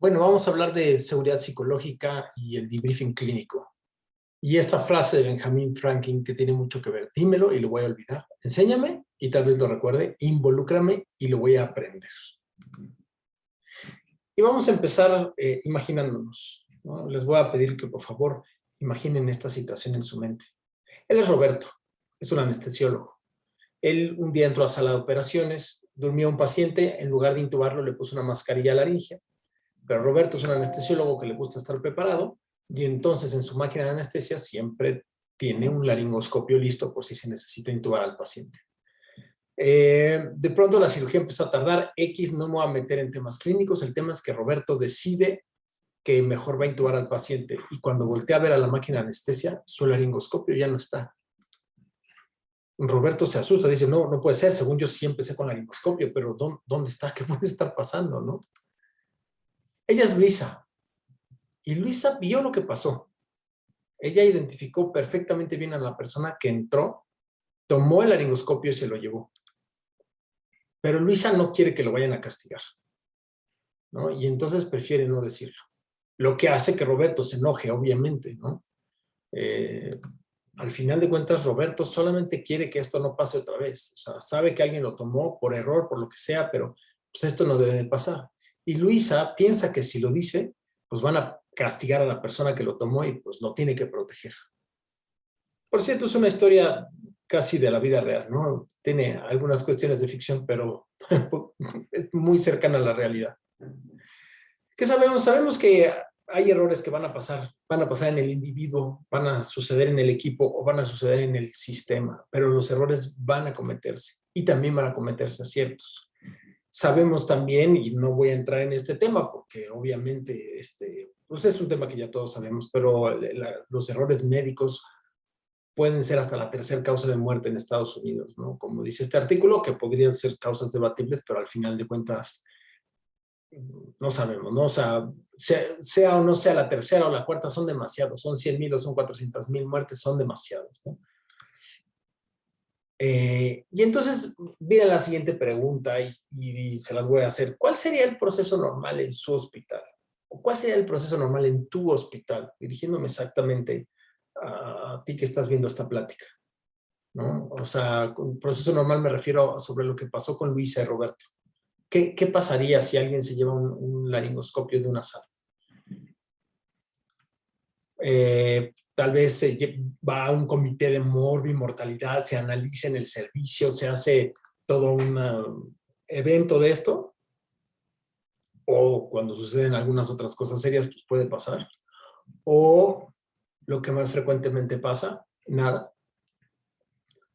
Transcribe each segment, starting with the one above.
Bueno, vamos a hablar de seguridad psicológica y el debriefing clínico. Y esta frase de Benjamin Franklin que tiene mucho que ver. Dímelo y lo voy a olvidar. Enséñame y tal vez lo recuerde. Involúcrame y lo voy a aprender. Y vamos a empezar imaginándonos, ¿no? Les voy a pedir que por favor imaginen esta situación en su mente. Él es Roberto, es un anestesiólogo. Él un día entró a sala de operaciones, durmió a un paciente, en lugar de intubarlo le puso una mascarilla laringea. Pero Roberto es un anestesiólogo que le gusta estar preparado y entonces en su máquina de anestesia siempre tiene un laringoscopio listo por si se necesita intubar al paciente. De pronto la cirugía empezó a tardar. No me voy a meter en temas clínicos. El tema es que Roberto decide que mejor va a intubar al paciente y cuando voltea a ver a la máquina de anestesia, su laringoscopio ya no está. Roberto se asusta, dice, no puede ser, según yo sí empecé con laringoscopio, pero ¿dónde está? ¿Qué puede estar pasando, no? Ella es Luisa, y Luisa vio lo que pasó. Ella identificó perfectamente bien a la persona que entró, tomó el laringoscopio y se lo llevó. Pero Luisa no quiere que lo vayan a castigar, ¿no? Y entonces prefiere no decirlo. Lo que hace que Roberto se enoje, obviamente, ¿no? Al final de cuentas, Roberto solamente quiere que esto no pase otra vez. O sea, sabe que alguien lo tomó por error, por lo que sea, pero pues esto no debe de pasar. Y Luisa piensa que si lo dice, pues van a castigar a la persona que lo tomó y pues lo tiene que proteger. Por cierto, es una historia casi de la vida real, ¿no? Tiene algunas cuestiones de ficción, pero es muy cercana a la realidad. ¿Qué sabemos? Sabemos que hay errores que van a pasar en el individuo, van a suceder en el equipo o van a suceder en el sistema, pero los errores van a cometerse y también van a cometerse aciertos. Sabemos también, y no voy a entrar en este tema porque obviamente pues es un tema que ya todos sabemos, pero los errores médicos pueden ser hasta la tercera causa de muerte en Estados Unidos, ¿no? Como dice este artículo, que podrían ser causas debatibles, pero al final de cuentas no sabemos, ¿no? O sea o no sea la tercera o la cuarta, son demasiados, son 100,000 o son 400,000 muertes, son demasiadas, ¿no? Y entonces viene la siguiente pregunta y se las voy a hacer. ¿Cuál sería el proceso normal en su hospital? ¿O cuál sería el proceso normal en tu hospital? Dirigiéndome exactamente a ti que estás viendo esta plática, ¿no? O sea, con proceso normal me refiero sobre lo que pasó con Luisa y Roberto. ¿Qué pasaría si alguien se lleva un laringoscopio de una sala? Tal vez se va a un comité de morbimortalidad, se analiza en el servicio, se hace todo un evento de esto, o cuando suceden algunas otras cosas serias, pues puede pasar. O lo que más frecuentemente pasa, nada,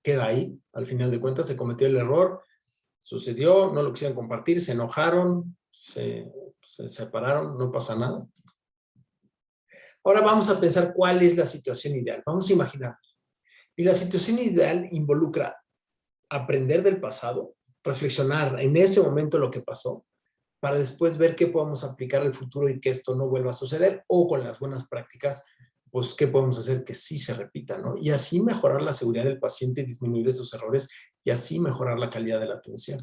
queda ahí, al final de cuentas se cometió el error, sucedió, no lo quisieron compartir, se enojaron, se separaron, no pasa nada. Ahora vamos a pensar cuál es la situación ideal. Vamos a imaginar. Y la situación ideal involucra aprender del pasado, reflexionar en ese momento lo que pasó, para después ver qué podemos aplicar al futuro y que esto no vuelva a suceder, o con las buenas prácticas, pues qué podemos hacer que sí se repita, ¿no? Y así mejorar la seguridad del paciente y disminuir esos errores, y así mejorar la calidad de la atención.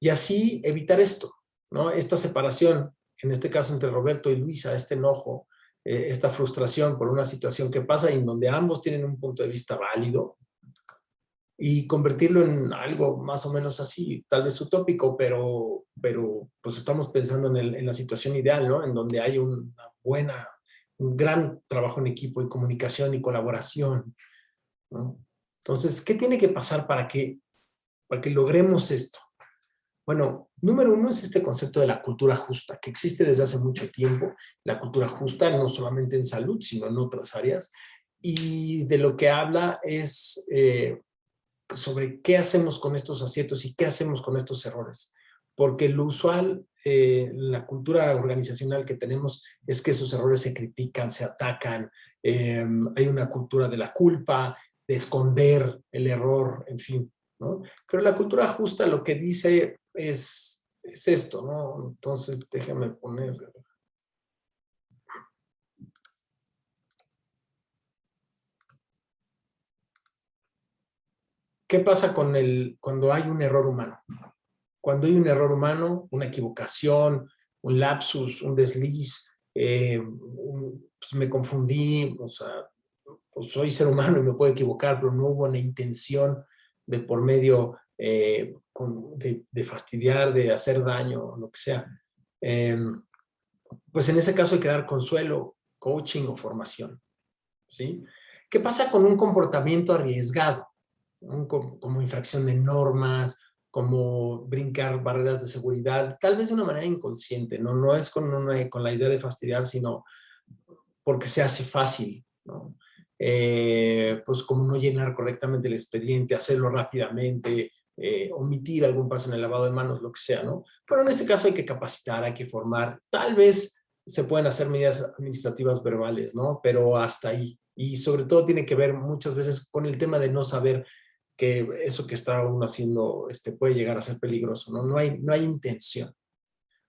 Y así evitar esto, ¿no? Esta separación, en este caso entre Roberto y Luisa, este enojo, esta frustración por una situación que pasa y en donde ambos tienen un punto de vista válido, y convertirlo en algo más o menos así, tal vez utópico, pero pues estamos pensando en la situación ideal, ¿no? En donde hay un gran trabajo en equipo y comunicación y colaboración, ¿no? Entonces, ¿qué tiene que pasar para que logremos esto? Bueno, número uno es este concepto de la cultura justa, que existe desde hace mucho tiempo. La cultura justa no solamente en salud, sino en otras áreas. Y de lo que habla es sobre qué hacemos con estos aciertos y qué hacemos con estos errores. Porque lo usual, la cultura organizacional que tenemos es que esos errores se critican, se atacan, hay una cultura de la culpa, de esconder el error, en fin, ¿no? Pero la cultura justa lo que dice es esto, ¿no? Entonces, déjame poner. ¿Qué pasa cuando hay un error humano? Cuando hay un error humano, una equivocación, un lapsus, un desliz, pues me confundí, o sea, pues soy ser humano y me puedo equivocar, pero no hubo una intención de por medio de fastidiar, de hacer daño, lo que sea. Pues en ese caso hay que dar consuelo, coaching o formación, ¿sí? ¿Qué pasa con un comportamiento arriesgado? Como infracción de normas, como brincar barreras de seguridad, tal vez de una manera inconsciente, ¿no? No es con la idea de fastidiar, sino porque se hace fácil, ¿no? Pues como no llenar correctamente el expediente, hacerlo rápidamente, omitir algún paso en el lavado de manos, lo que sea, ¿no? Pero en este caso hay que capacitar, hay que formar. Tal vez se pueden hacer medidas administrativas verbales, ¿no? Pero hasta ahí. Y sobre todo tiene que ver muchas veces con el tema de no saber que eso que está uno haciendo puede llegar a ser peligroso, ¿no? No hay intención.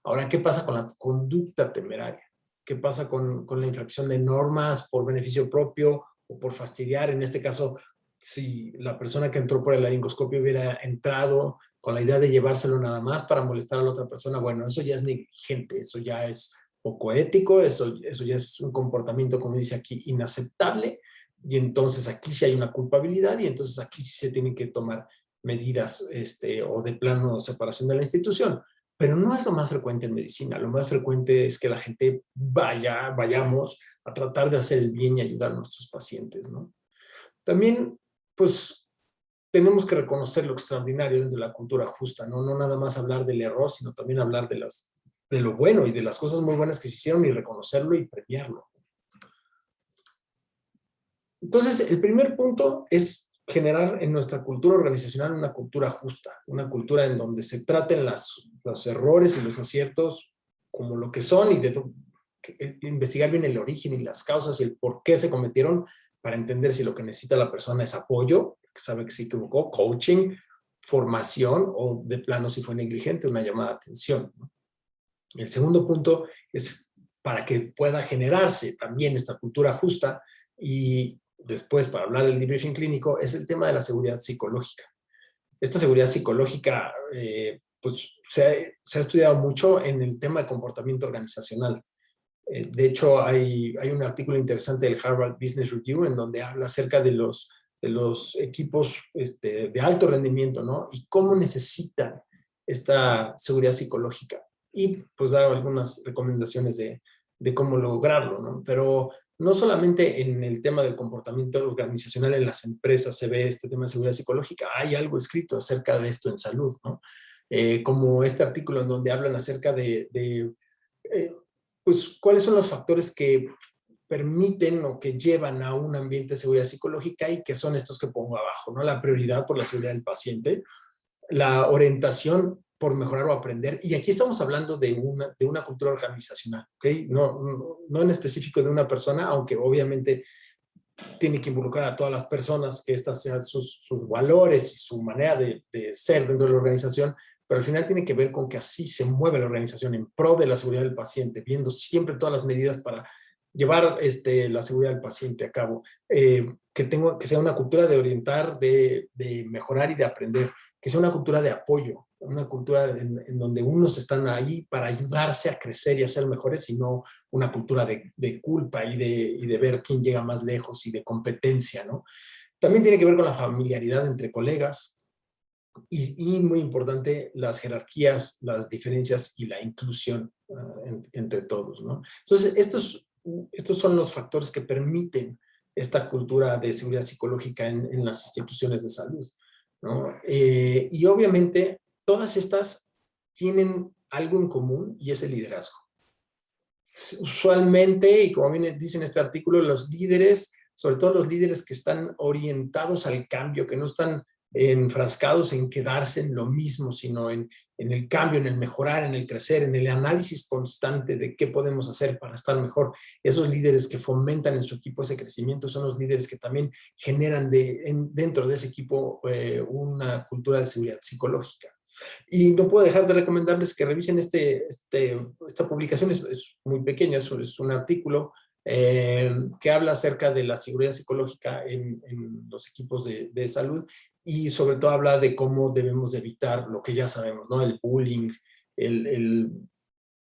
Ahora, ¿qué pasa con la conducta temeraria? ¿Qué pasa con la infracción de normas por beneficio propio o por fastidiar? En este caso, si la persona que entró por el laringoscopio hubiera entrado con la idea de llevárselo nada más para molestar a la otra persona, bueno, eso ya es negligente, eso ya es poco ético, eso ya es un comportamiento, como dice aquí, inaceptable, y entonces aquí sí hay una culpabilidad y entonces aquí sí se tienen que tomar medidas o de plano separación de la institución. Pero no es lo más frecuente en medicina. Lo más frecuente es que la gente vayamos a tratar de hacer el bien y ayudar a nuestros pacientes, ¿no? También, pues, tenemos que reconocer lo extraordinario dentro de la cultura justa, ¿no? No nada más hablar del error, sino también hablar de lo bueno y de las cosas muy buenas que se hicieron y reconocerlo y premiarlo. Entonces, el primer punto es generar en nuestra cultura organizacional una cultura justa, una cultura en donde se traten los errores y los aciertos como lo que son y investigar bien el origen y las causas y el por qué se cometieron para entender si lo que necesita la persona es apoyo, que sabe que se equivocó, coaching, formación o de plano si fue negligente, una llamada de atención, ¿no? El segundo punto es para que pueda generarse también esta cultura justa y después para hablar del debriefing clínico es el tema de la seguridad psicológica. Esta seguridad psicológica pues se ha estudiado mucho en el tema de comportamiento organizacional. De hecho, hay un artículo interesante del Harvard Business Review en donde habla acerca de los equipos de alto rendimiento, ¿no? Y cómo necesitan esta seguridad psicológica. Y pues da algunas recomendaciones de cómo lograrlo, ¿no? Pero no solamente en el tema del comportamiento organizacional en las empresas se ve este tema de seguridad psicológica, hay algo escrito acerca de esto en salud, ¿no? Como este artículo en donde hablan acerca pues, ¿cuáles son los factores que permiten o que llevan a un ambiente de seguridad psicológica y que son estos que pongo abajo, ¿no? La prioridad por la seguridad del paciente, la orientación por mejorar o aprender, y aquí estamos hablando de una cultura organizacional, ¿ok? No en específico de una persona, aunque obviamente tiene que involucrar a todas las personas, que estas sean sus valores y su manera de ser dentro de la organización, pero al final tiene que ver con que así se mueve la organización en pro de la seguridad del paciente, viendo siempre todas las medidas para llevar la seguridad del paciente a cabo, que sea una cultura de orientar, de mejorar y de aprender, que sea una cultura de apoyo, una cultura en donde unos están ahí para ayudarse a crecer y a ser mejores y no una cultura de culpa y de ver quién llega más lejos y de competencia, ¿no? También tiene que ver con la familiaridad entre colegas y muy importante, las jerarquías, las diferencias y la inclusión entre todos, ¿no? Entonces, estos son los factores que permiten esta cultura de seguridad psicológica en las instituciones de salud, ¿no? Y obviamente, todas estas tienen algo en común y es el liderazgo. Usualmente, y como bien dice en este artículo, los líderes, sobre todo los líderes que están orientados al cambio, que no están enfrascados en quedarse en lo mismo, sino en el cambio, en el mejorar, en el crecer, en el análisis constante de qué podemos hacer para estar mejor. Esos líderes que fomentan en su equipo ese crecimiento son los líderes que también generan dentro de ese equipo una cultura de seguridad psicológica. Y no puedo dejar de recomendarles que revisen esta publicación, es muy pequeña, es un artículo que habla acerca de la seguridad psicológica en los equipos de salud y sobre todo habla de cómo debemos evitar lo que ya sabemos, ¿no? El bullying, el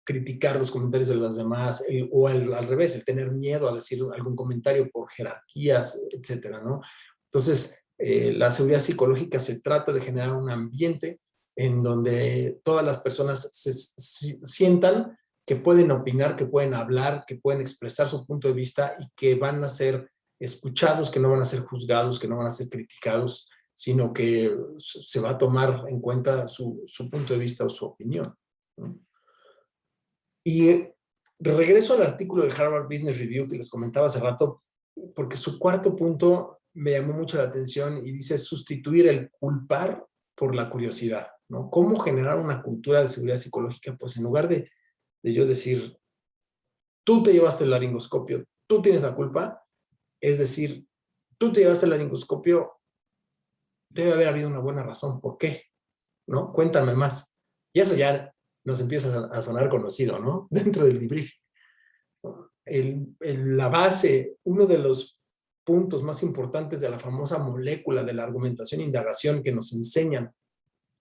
criticar los comentarios de los demás, o al revés, el tener miedo a decir algún comentario por jerarquías, etcétera, ¿no? Entonces, la seguridad psicológica se trata de generar un ambiente en donde todas las personas sientan que pueden opinar, que pueden hablar, que pueden expresar su punto de vista y que van a ser escuchados, que no van a ser juzgados, que no van a ser criticados, sino que se va a tomar en cuenta su punto de vista o su opinión, ¿no? Y regreso al artículo del Harvard Business Review que les comentaba hace rato, porque su cuarto punto me llamó mucho la atención y dice sustituir el culpar por la curiosidad, ¿no? ¿Cómo generar una cultura de seguridad psicológica? Pues en lugar de yo decir, tú te llevaste el laringoscopio, tú tienes la culpa, es decir, tú te llevaste el laringoscopio, debe haber habido una buena razón, ¿por qué? ¿No? Cuéntame más. Y eso ya nos empieza a sonar conocido, ¿no? Dentro del debriefing. La base, uno de los puntos más importantes de la famosa molécula de la argumentación e indagación que nos enseñan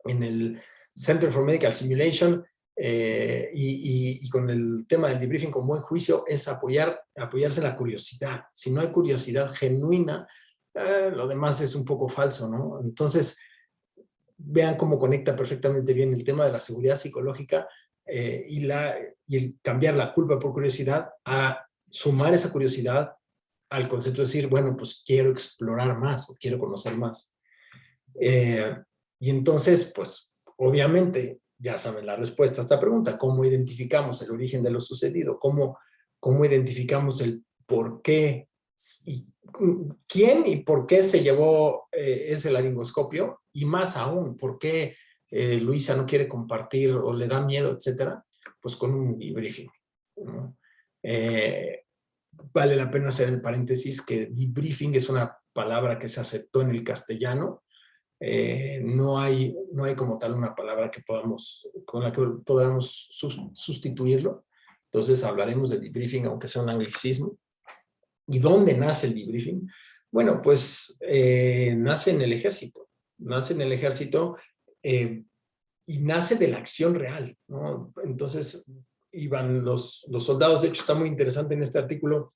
en el Center for Medical Simulation y con el tema del debriefing con buen juicio es apoyarse en la curiosidad. Si no hay curiosidad genuina, lo demás es un poco falso, ¿no? Entonces, vean cómo conecta perfectamente bien el tema de la seguridad psicológica y el cambiar la culpa por curiosidad a sumar esa curiosidad al concepto de decir, bueno, pues quiero explorar más o quiero conocer más. Y entonces, pues, obviamente, ya saben la respuesta a esta pregunta, ¿cómo identificamos el origen de lo sucedido? ¿Cómo identificamos el por qué y quién y por qué se llevó ese laringoscopio? Y más aún, ¿por qué Luisa no quiere compartir o le da miedo, etcétera? Pues con un debriefing, ¿no? Vale la pena hacer el paréntesis que debriefing es una palabra que se aceptó en el castellano. No hay como tal una palabra con la que podamos sustituirlo. Entonces hablaremos de debriefing, aunque sea un anglicismo. ¿Y dónde nace el debriefing? Bueno, pues nace en el ejército. Nace en el ejército y nace de la acción real, ¿no? Entonces iban los soldados. De hecho, está muy interesante en este artículo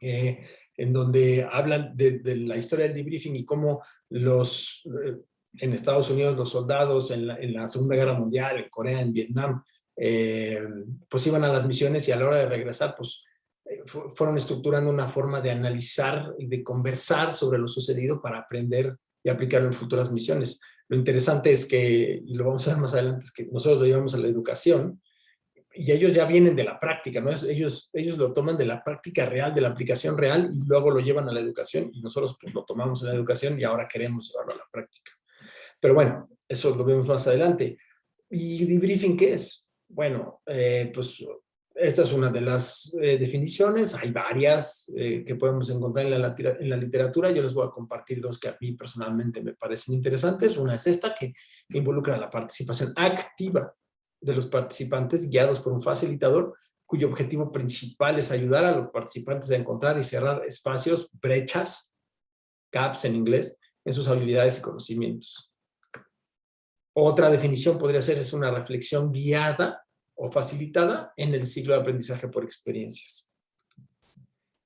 en donde hablan de la historia del debriefing y cómo en Estados Unidos los soldados en la Segunda Guerra Mundial, en Corea, en Vietnam, pues iban a las misiones y a la hora de regresar, pues fueron estructurando una forma de analizar y de conversar sobre lo sucedido para aprender y aplicarlo en futuras misiones. Lo interesante es que, y lo vamos a ver más adelante, es que nosotros lo llevamos a la educación y ellos ya vienen de la práctica, ¿no? Ellos lo toman de la práctica real, de la aplicación real y luego lo llevan a la educación y nosotros pues, lo tomamos en la educación y ahora queremos llevarlo a la práctica. Pero bueno, eso lo vemos más adelante. ¿Y debriefing qué es? Bueno, pues esta es una de las definiciones. Hay varias que podemos encontrar en la literatura. Yo les voy a compartir dos que a mí personalmente me parecen interesantes. Una es esta, que involucra la participación activa de los participantes guiados por un facilitador cuyo objetivo principal es ayudar a los participantes a encontrar y cerrar espacios, brechas, gaps en inglés, en sus habilidades y conocimientos. Otra definición podría ser es una reflexión guiada o facilitada en el ciclo de aprendizaje por experiencias.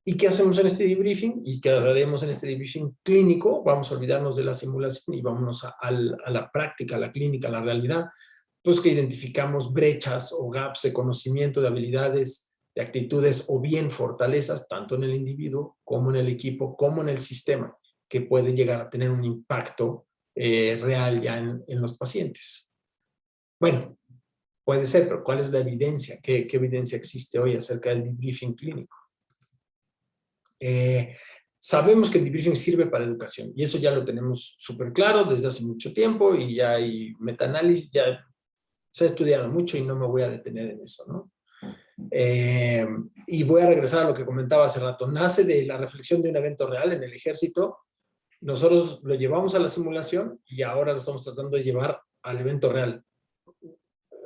¿Y qué hacemos en este debriefing? ¿Y qué haremos en este debriefing clínico? Vamos a olvidarnos de la simulación y vámonos a la práctica, a la clínica, a la realidad. Pues que identificamos brechas o gaps de conocimiento, de habilidades, de actitudes o bien fortalezas, tanto en el individuo como en el equipo, como en el sistema, que puede llegar a tener un impacto real ya en los pacientes. Bueno, puede ser, pero ¿cuál es la evidencia? ¿Qué evidencia existe hoy acerca del debriefing clínico? Sabemos que el debriefing sirve para educación y eso ya lo tenemos súper claro desde hace mucho tiempo y ya hay metaanálisis, ya se ha estudiado mucho y no me voy a detener en eso, ¿no? Y voy a regresar a lo que comentaba hace rato. Nace de la reflexión de un evento real en el ejército. Nosotros lo llevamos a la simulación y ahora lo estamos tratando de llevar al evento real.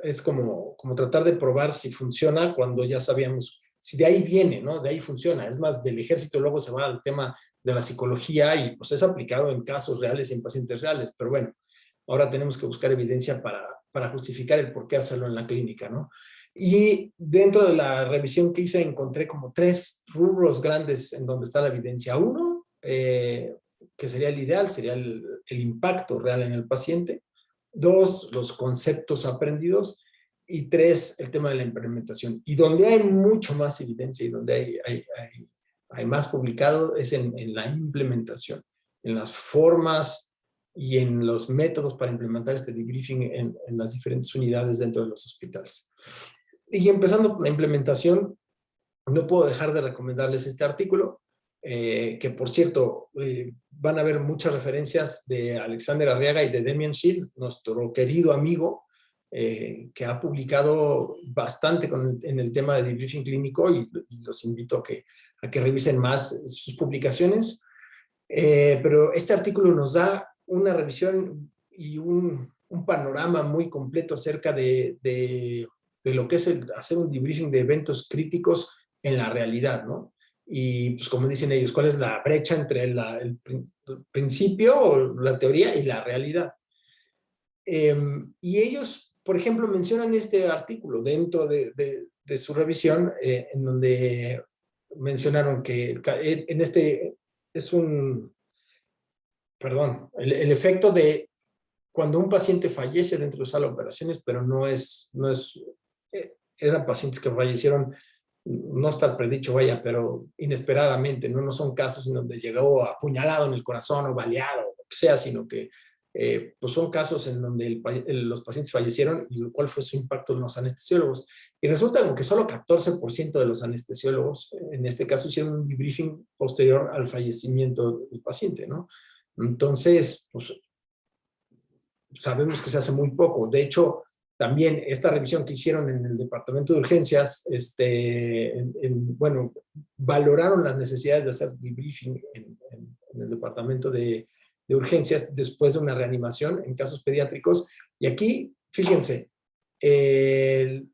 Es como tratar de probar si funciona cuando ya sabíamos, si de ahí viene, ¿no? De ahí funciona. Es más, del ejército luego se va al tema de la psicología y pues es aplicado en casos reales y en pacientes reales. Pero bueno, ahora tenemos que buscar evidencia para justificar el por qué hacerlo en la clínica, ¿no? Y dentro de la revisión que hice encontré como 3 rubros grandes en donde está la evidencia. Uno, que sería el ideal, sería el impacto real en el paciente. 2, los conceptos aprendidos. Y 3, el tema de la implementación. Y donde hay mucho más evidencia y donde hay más publicado es en la implementación, en las formas y en los métodos para implementar este debriefing en las diferentes unidades dentro de los hospitales. Y empezando por la implementación, no puedo dejar de recomendarles este artículo, que por cierto, van a ver muchas referencias de Alexander Arriaga y de Demian Shield, nuestro querido amigo, que ha publicado bastante en el tema de debriefing clínico, y los invito a que revisen más sus publicaciones. Pero este artículo nos da una revisión y un panorama muy completo acerca de lo que es hacer un debriefing de eventos críticos en la realidad, ¿no? Y pues como dicen ellos, ¿cuál es la brecha entre el principio o la teoría y la realidad? Y ellos, por ejemplo, mencionan este artículo dentro de su revisión, en donde mencionaron que en este es perdón, el efecto de cuando un paciente fallece dentro de la sala de operaciones, pero no es, eran pacientes que fallecieron, no está predicho, vaya, pero inesperadamente, no son casos en donde llegó apuñalado en el corazón o baleado, o lo que sea, sino que pues son casos en donde los pacientes fallecieron y cuál fue su impacto en los anestesiólogos. Y resulta como que solo 14% de los anestesiólogos, en este caso, hicieron un debriefing posterior al fallecimiento del paciente, ¿no? Entonces, pues sabemos que se hace muy poco. De hecho, también esta revisión que hicieron en el departamento de urgencias, bueno, valoraron las necesidades de hacer debriefing en el departamento de urgencias después de una reanimación en casos pediátricos. Y aquí, fíjense, el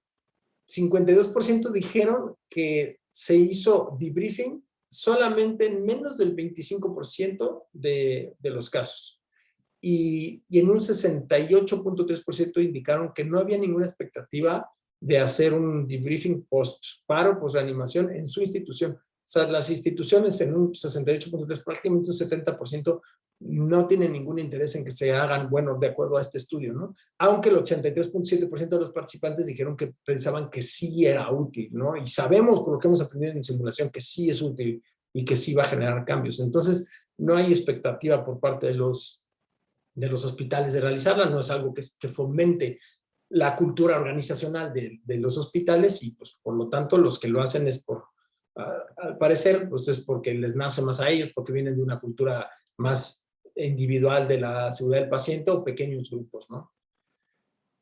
52% dijeron que se hizo debriefing solamente en menos del 25% de los casos. Y en un 68.3% indicaron que no había ninguna expectativa de hacer un debriefing post-paro, post-reanimación en su institución. O sea, las instituciones en un 68.3%, prácticamente un 70%, no tienen ningún interés en que se hagan, bueno, de acuerdo a este estudio, ¿no? Aunque el 83.7% de los participantes dijeron que pensaban que sí era útil, ¿no? Y sabemos, por lo que hemos aprendido en simulación, que sí es útil y que sí va a generar cambios. Entonces, no hay expectativa por parte de los hospitales de realizarla, no es algo que fomente la cultura organizacional de los hospitales, y pues por lo tanto los que lo hacen es al parecer, pues es porque les nace más a ellos, porque vienen de una cultura más individual de la seguridad del paciente o pequeños grupos, ¿no?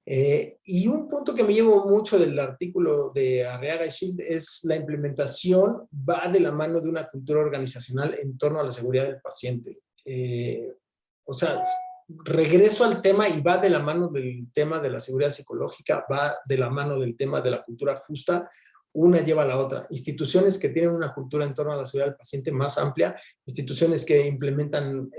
Y un punto que me llevo mucho del artículo de Arriaga y Shield es la implementación va de la mano de una cultura organizacional en torno a la seguridad del paciente. O sea, regreso al tema y va de la mano del tema de la seguridad psicológica, va de la mano del tema de la cultura justa, una lleva a la otra. Instituciones que tienen una cultura en torno a la seguridad del paciente más amplia, instituciones que implementan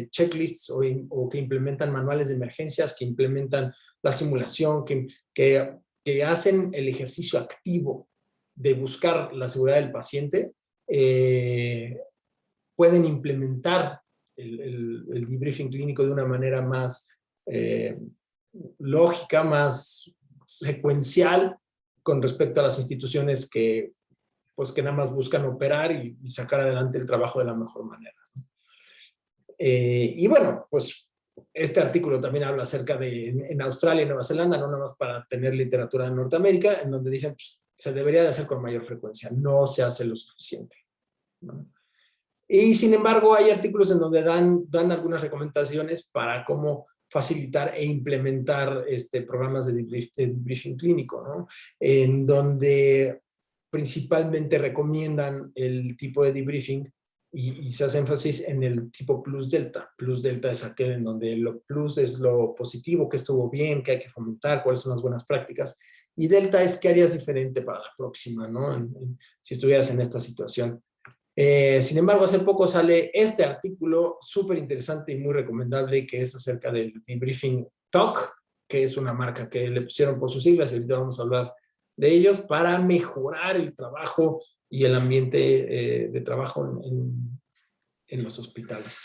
checklists o que implementan manuales de emergencias, que implementan la simulación, que hacen el ejercicio activo de buscar la seguridad del paciente, pueden implementar el debriefing clínico de una manera más lógica, más secuencial con respecto a las instituciones que nada más buscan operar y sacar adelante el trabajo de la mejor manera. Y bueno, pues este artículo también habla acerca de en Australia y Nueva Zelanda, no nada más para tener literatura de Norteamérica, en donde dicen pues, se debería de hacer con mayor frecuencia, no se hace lo suficiente, ¿no? Y sin embargo, hay artículos en donde dan algunas recomendaciones para cómo facilitar e implementar programas de debriefing clínico, ¿no? En donde principalmente recomiendan el tipo de debriefing y se hace énfasis en el tipo plus delta. Plus delta es aquel en donde lo plus es lo positivo, que estuvo bien, que hay que fomentar, cuáles son las buenas prácticas. Y delta es qué harías diferente para la próxima, ¿no? Si estuvieras en esta situación. Sin embargo, hace poco sale este artículo súper interesante y muy recomendable, que es acerca del Debriefing Talk, que es una marca que le pusieron por sus siglas, y ahorita vamos a hablar de ellos para mejorar el trabajo y el ambiente de trabajo en los hospitales.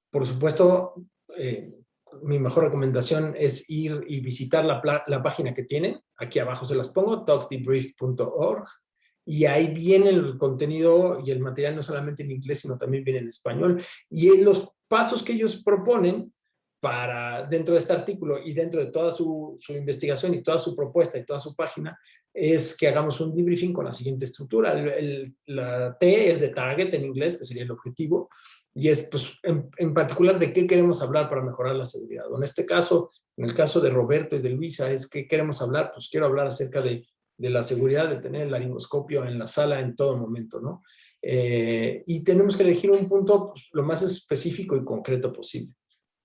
Por supuesto, mi mejor recomendación es ir y visitar la página que tienen. Aquí abajo se las pongo, talkdebrief.org. Y ahí viene el contenido y el material no solamente en inglés, sino también viene en español. Y en los pasos que ellos proponen para dentro de este artículo y dentro de toda su investigación y toda su propuesta y toda su página, es que hagamos un debriefing con la siguiente estructura. La T es de target en inglés, que sería el objetivo, y es pues, en particular de qué queremos hablar para mejorar la seguridad. En este caso, en el caso de Roberto y de Luisa, es qué queremos hablar. Pues quiero hablar acerca de la seguridad de tener el laringoscopio en la sala en todo momento, ¿no? Y tenemos que elegir un punto pues, lo más específico y concreto posible.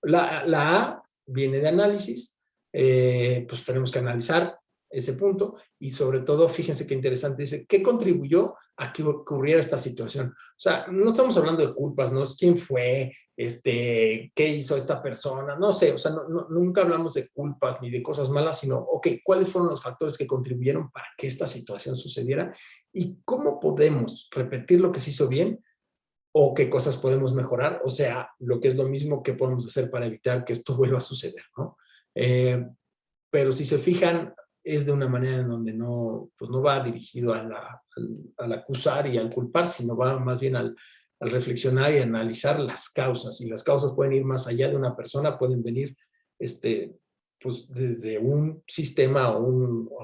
La A viene de análisis, pues tenemos que analizar ese punto y sobre todo, fíjense qué interesante, dice, ¿qué contribuyó a que ocurriera esta situación? O sea, no estamos hablando de culpas, ¿no? ¿Quién fue? ¿Qué hizo esta persona? No sé, o sea, nunca hablamos de culpas ni de cosas malas, sino, ok, ¿cuáles fueron los factores que contribuyeron para que esta situación sucediera? ¿Y cómo podemos repetir lo que se hizo bien? ¿O qué cosas podemos mejorar? O sea, lo que es lo mismo que podemos hacer para evitar que esto vuelva a suceder, ¿no? Pero si se fijan, es de una manera en donde no, pues no va dirigido al acusar y al culpar, sino va más bien al reflexionar y analizar las causas. Y las causas pueden ir más allá de una persona, pueden venir pues desde un sistema o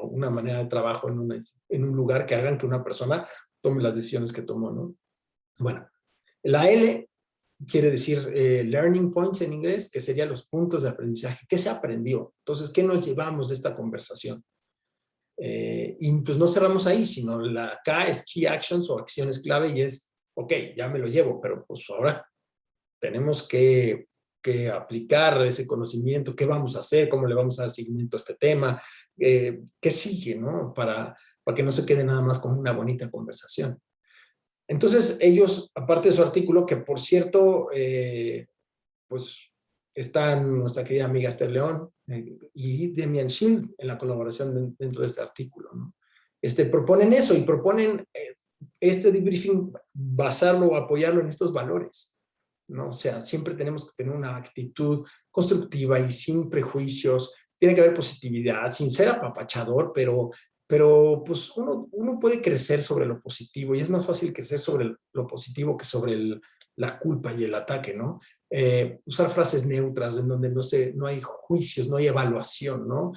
una manera de trabajo en un lugar que hagan que una persona tome las decisiones que tomó, ¿no? Bueno, la L quiere decir learning points en inglés, que serían los puntos de aprendizaje. ¿Qué se aprendió? Entonces, ¿qué nos llevamos de esta conversación? Y pues no cerramos ahí, sino la K es key actions o acciones clave y es, ok, ya me lo llevo, pero pues ahora tenemos que aplicar ese conocimiento, qué vamos a hacer, cómo le vamos a dar seguimiento a este tema, qué sigue, ¿no? Para que no se quede nada más como una bonita conversación. Entonces, ellos, aparte de su artículo, que por cierto, pues está nuestra querida amiga Esther León y Demian Shield en la colaboración dentro de este artículo, ¿no? Proponen eso y proponen este debriefing basarlo o apoyarlo en estos valores, ¿no? O sea, siempre tenemos que tener una actitud constructiva y sin prejuicios. Tiene que haber positividad, sin ser apapachador, pero pues uno puede crecer sobre lo positivo y es más fácil crecer sobre lo positivo que sobre la culpa y el ataque, ¿no? Usar frases neutras en donde no hay juicios, no hay evaluación, ¿no?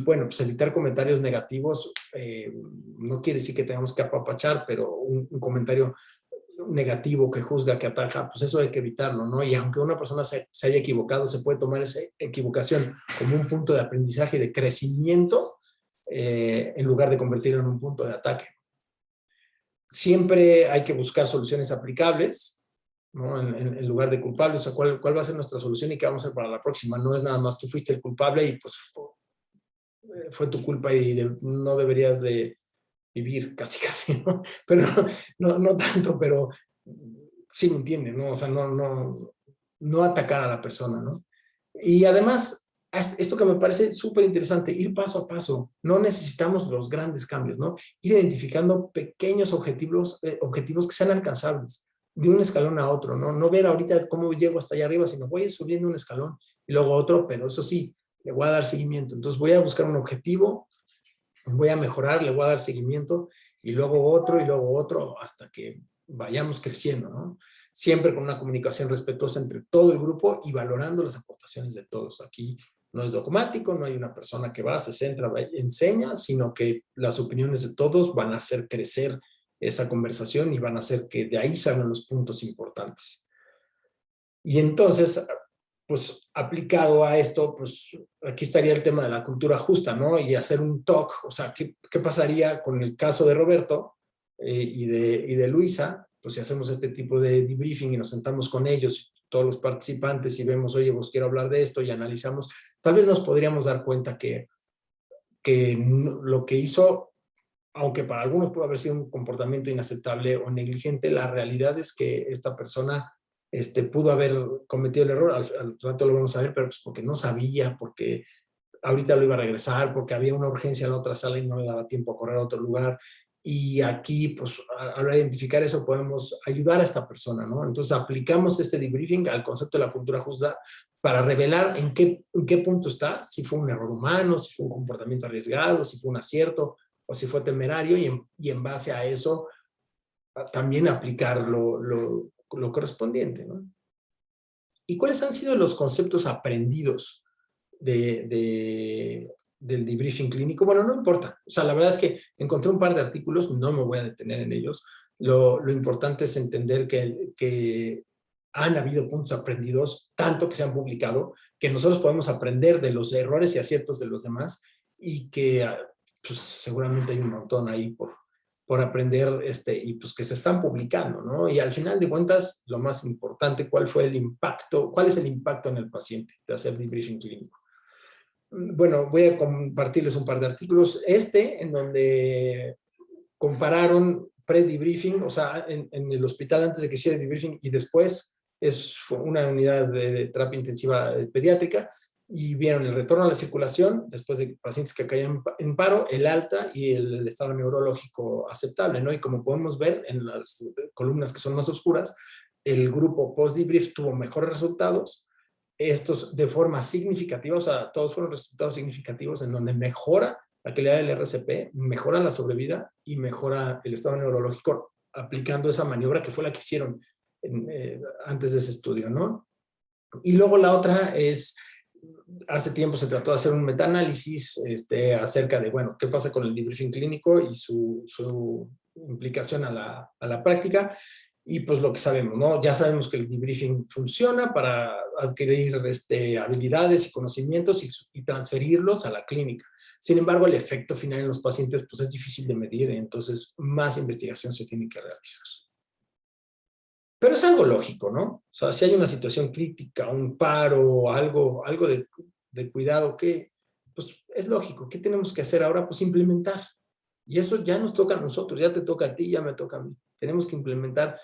Bueno, pues evitar comentarios negativos no quiere decir que tengamos que apapachar, pero un comentario negativo que juzga, que ataca, pues eso hay que evitarlo, ¿no? Y aunque una persona se haya equivocado, se puede tomar esa equivocación como un punto de aprendizaje y de crecimiento en lugar de convertirlo en un punto de ataque. Siempre hay que buscar soluciones aplicables, ¿no? En lugar de culpables. O sea, ¿cuál va a ser nuestra solución y qué vamos a hacer para la próxima? No es nada más tú fuiste el culpable y pues fue tu culpa y no deberías de vivir casi, ¿no? Pero no tanto, pero sí me entienden, ¿no? O sea, no atacar a la persona, ¿no? Y además, esto que me parece súper interesante, ir paso a paso. No necesitamos los grandes cambios, ¿no? Ir identificando pequeños objetivos que sean alcanzables de un escalón a otro, ¿no? No ver ahorita cómo llego hasta allá arriba, sino voy a ir subiendo un escalón y luego otro, pero eso sí, le voy a dar seguimiento. Entonces voy a buscar un objetivo, voy a mejorar, le voy a dar seguimiento y luego otro hasta que vayamos creciendo, ¿no? Siempre con una comunicación respetuosa entre todo el grupo y valorando las aportaciones de todos. Aquí no es dogmático, no hay una persona que va, se centra, va, enseña, sino que las opiniones de todos van a hacer crecer esa conversación y van a hacer que de ahí salgan los puntos importantes. Y entonces, pues aplicado a esto, pues aquí estaría el tema de la cultura justa, ¿no? Y hacer un talk, o sea, ¿qué pasaría con el caso de Roberto y de Luisa? Pues si hacemos este tipo de debriefing y nos sentamos con ellos, todos los participantes y vemos, oye, pues quiero hablar de esto y analizamos, tal vez nos podríamos dar cuenta que lo que hizo, aunque para algunos puede haber sido un comportamiento inaceptable o negligente, la realidad es que esta persona pudo haber cometido el error, al rato lo vamos a ver, pero pues porque no sabía, porque ahorita lo iba a regresar porque había una urgencia en la otra sala y no le daba tiempo a correr a otro lugar. Y aquí, pues, al identificar eso, podemos ayudar a esta persona, ¿no? Entonces, aplicamos este debriefing al concepto de la cultura justa para revelar en qué punto está, si fue un error humano, si fue un comportamiento arriesgado, si fue un acierto o si fue temerario, y en base a eso también aplicar lo correspondiente, ¿no? ¿Y cuáles han sido los conceptos aprendidos del debriefing clínico? Bueno, no importa. O sea, la verdad es que encontré un par de artículos, no me voy a detener en ellos. Lo importante es entender que han habido puntos aprendidos, tanto que se han publicado, que nosotros podemos aprender de los errores y aciertos de los demás y que pues, seguramente hay un montón ahí por aprender y pues que se están publicando, ¿no? Y al final de cuentas, lo más importante, ¿cuál fue el impacto? ¿Cuál es el impacto en el paciente de hacer debriefing clínico? Bueno, voy a compartirles un par de artículos. En donde compararon pre-debriefing, o sea, en el hospital antes de que hiciera el debriefing y después, es una unidad de terapia intensiva pediátrica, y vieron el retorno a la circulación después de pacientes que caían en paro, el alta y el estado neurológico aceptable, ¿no? Y como podemos ver en las columnas que son más oscuras, el grupo post-debrief tuvo mejores resultados, estos de forma significativa, o sea, todos fueron resultados significativos en donde mejora la calidad del RCP, mejora la sobrevida y mejora el estado neurológico aplicando esa maniobra que fue la que hicieron antes de ese estudio, ¿no? Y luego la otra es, hace tiempo se trató de hacer un metaanálisis acerca de, bueno, qué pasa con el debriefing clínico y su implicación a la práctica. Y pues lo que sabemos, ¿no? Ya sabemos que el debriefing funciona para adquirir habilidades y conocimientos y transferirlos a la clínica. Sin embargo, el efecto final en los pacientes pues es difícil de medir, entonces más investigación se tiene que realizar. Pero es algo lógico, ¿no? O sea, si hay una situación crítica, un paro, algo de cuidado, pues es lógico. ¿Qué tenemos que hacer ahora? Pues implementar. Y eso ya nos toca a nosotros, ya te toca a ti, ya me toca a mí. Tenemos que implementar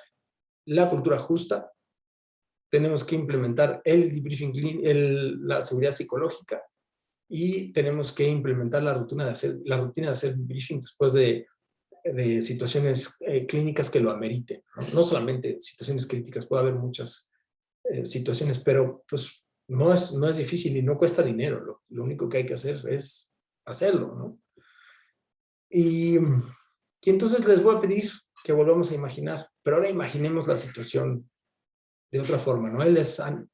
la cultura justa, tenemos que implementar el debriefing, la seguridad psicológica, y tenemos que implementar la rutina de hacer debriefing después de situaciones clínicas que lo ameriten, ¿no? No solamente situaciones críticas, puede haber muchas situaciones, pero pues no es difícil y no cuesta dinero. Lo único que hay que hacer es hacerlo, ¿no? Y entonces les voy a pedir que volvamos a imaginar, pero ahora imaginemos la situación de otra forma, ¿no?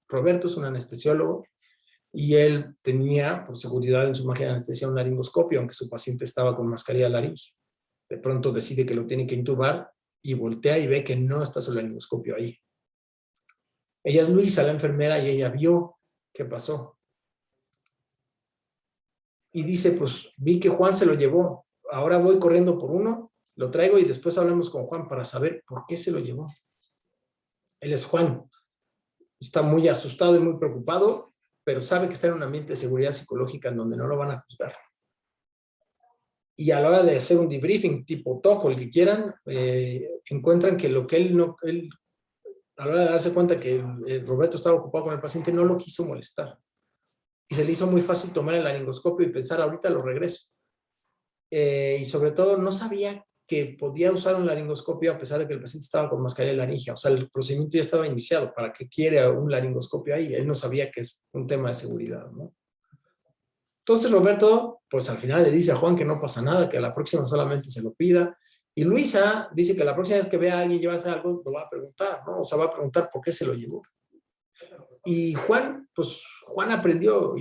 Roberto es un anestesiólogo y él tenía, por seguridad en su máquina de anestesia, un laringoscopio, aunque su paciente estaba con mascarilla laringe. De pronto decide que lo tiene que intubar y voltea y ve que no está su laringoscopio ahí. Ella es Luisa, la enfermera, y ella vio qué pasó. Y dice, pues vi que Juan se lo llevó, ahora voy corriendo por uno, lo traigo y después hablamos con Juan para saber por qué se lo llevó. Él es Juan, está muy asustado y muy preocupado, pero sabe que está en un ambiente de seguridad psicológica en donde no lo van a juzgar. Y a la hora de hacer un debriefing tipo TOC o el que quieran, encuentran que lo que él, a la hora de darse cuenta que Roberto estaba ocupado con el paciente, no lo quiso molestar. Y se le hizo muy fácil tomar el laringoscopio y pensar, ahorita lo regreso. Y sobre todo, no sabía que podía usar un laringoscopio a pesar de que el paciente estaba con mascarilla laringe. O sea, el procedimiento ya estaba iniciado. ¿Para qué quiere un laringoscopio ahí? Él no sabía que es un tema de seguridad, ¿no? Entonces Roberto, pues al final le dice a Juan que no pasa nada, que a la próxima solamente se lo pida. Y Luisa dice que la próxima vez que vea a alguien llevarse algo, lo va a preguntar, ¿no? O sea, va a preguntar por qué se lo llevó. Y Juan, pues Juan aprendió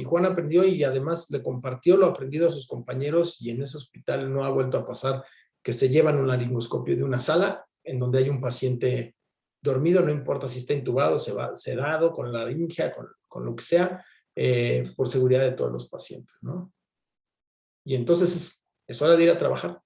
y además le compartió lo aprendido a sus compañeros, y en ese hospital no ha vuelto a pasar que se llevan un laringoscopio de una sala en donde hay un paciente dormido, no importa si está intubado, sedado, con laringe, con lo que sea, por seguridad de todos los pacientes, ¿no? Y entonces es hora de ir a trabajar.